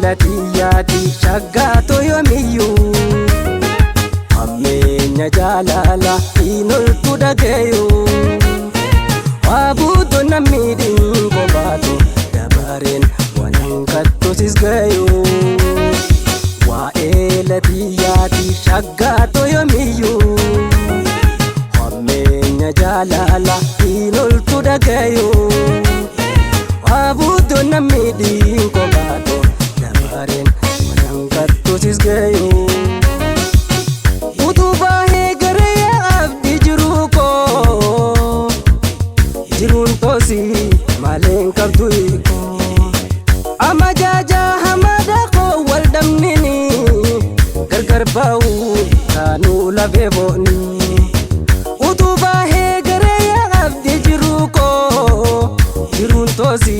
latiyyaati shaggaatoo yoomiyyuu hammeenya jaalala hinoltu dhagayu waa buutoo nammiidhiin kophaatu dabareen waan hanqattusis gayu waa'ee latiyyaati shaggaatoo yoomiyyuu hammeenya jaalala hinoltu dhagayu waa buutoo nammiidhiin kophaatu dabareen waan hanqattusis gayu maleen qabdu iko ama jaja hamada ko wal damnini gargar ba'u kaanuu lafee booni utuba heegare yaa abdi jiru ko jiruun toosi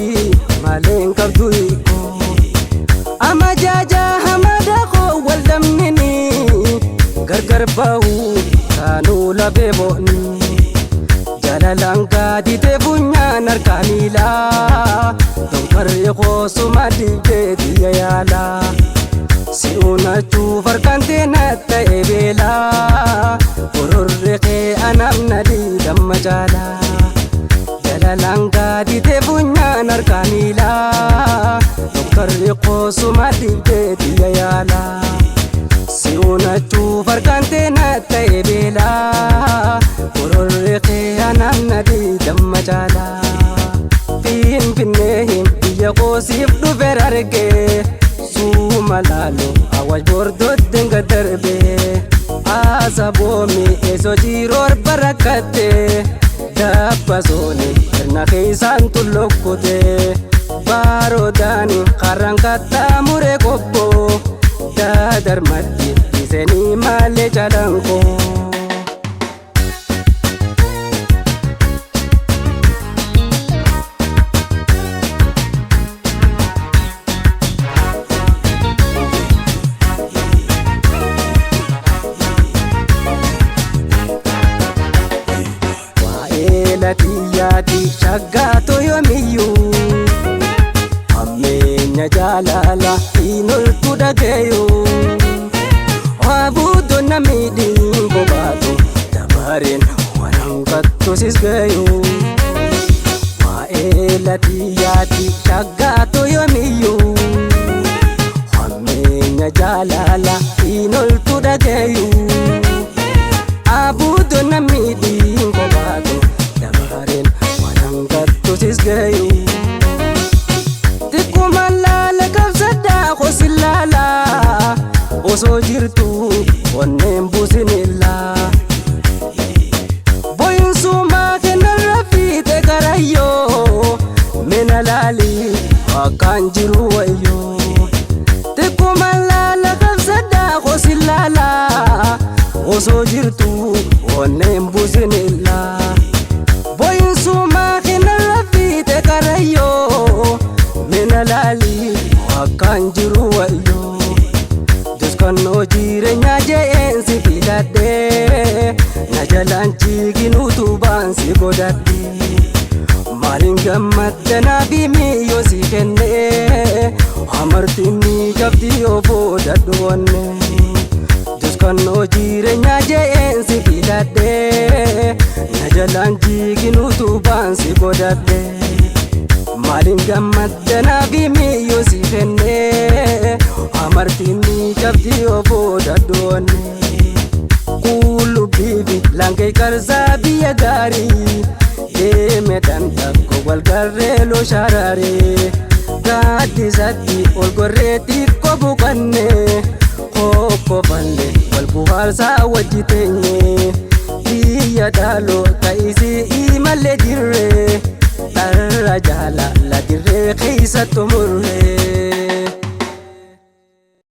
maleen qabdu iko ama jaja hamada ko wal damnini gargar ba'u kaanuu lafee booni jalalanka dite bunyaan arkaanila donkarri qoosuma dibdeeti yaala si unachuu farkante natta ebeela ororre kee anamna diidamma jaala jalalanka dite bunyaan arkaanila donkarri qoosuma dibdeeti yaala si unachuu farkante natta ebeela ororre kee anamna diidamma jaala finfinnee biyya qoosiif dhufeera argee suuma laaloo awwaaj bordodden gad darbee asaboomi eesoo jiroor barakkatee dabbasooni hirna keessaan tullokkutee baarodaani karraan kattaa muree qobboo dadarmaddi iseenii maalee jalankoo latiyyaati shaggaatoo yoomiyyuu hammeenya jaalala hinoltu dhagayu waa buutoo nammiidhiin kophaatu dabareen waan hanqattusis gayu waa'ee latiyyaati shaggaatoo yoomiyyuu hammeenya jaalala hinoltu dhagayu abuutoo nammiidhiin kophaatu gayu tikkuma laala qabsadhaa qoosilaala osoo jirtu onneen buusinilla boyinsumaa kennarra fiite garayyoo mina laali akkaan jiru wayyoo tikkuma laala qabsadhaa qoosilaala osoo jirtu onneen buusinilla boyinsumaa lali akkaan jiru wayyoo duskannoo jireenyaa jeensi filadhee na jalaan chiiginuutu baansi godhadhee maaliin gammaddanaa fi miyyoo si kennee amartinni jabdi yoo boodadhu wannee duskannoo jireenyaa jeensi filadhee na jalaan chiiginuutu baansi godhadhee maaliin gammaddanaa fi miyyoo si kennee amartinni jabdi yoo boodadhu wannee qullubbii fi lankee qarsaa biyya gaarii deeme dandakko walgarree loo sharaaree gaaddisatti ol gorree xiqqoo buqannee kokkofanne wal buhaarsaa wajji teenyee biyya dhaaloo ta'isii imallee dirree tarra jaalala dirree keessa tumurree.